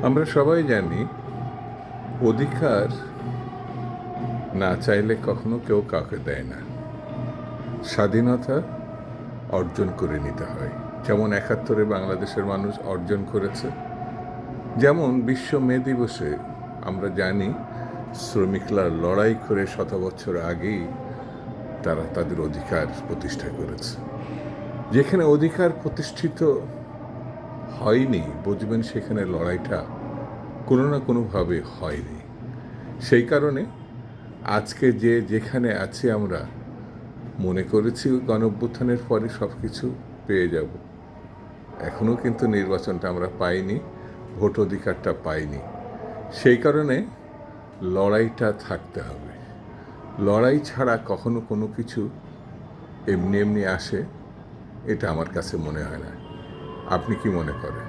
আমরা সবাই জানি অধিকার না চাইলে কখনো কেউ কাউকে দেয় না। স্বাধীনতা অর্জন করে নিতে হয়, যেমন ৭১-এ বাংলাদেশের মানুষ অর্জন করেছে। যেমন বিশ্ব মে দিবসে আমরা জানি শ্রমিকরা লড়াই করে শত বছর আগেই তারা তাদের অধিকার প্রতিষ্ঠা করেছে। যেখানে অধিকার প্রতিষ্ঠিত হয়নি, বুঝবেন সেখানে লড়াইটা কোনো না কোনোভাবে হয়নি। সেই কারণে আজকে যেখানে আছি আমরা মনে করেছি গণঅভ্যুত্থানের পরে সব কিছু পেয়ে যাব। এখনও কিন্তু নির্বাচনটা আমরা পাইনি, ভোট অধিকারটা পাইনি। সেই কারণে লড়াইটা থাকতে হবে। লড়াই ছাড়া কখনো কোনো কিছু এমনি এমনি আসে, এটা আমার কাছে মনে হয় না। আপনি কি মনে করেন?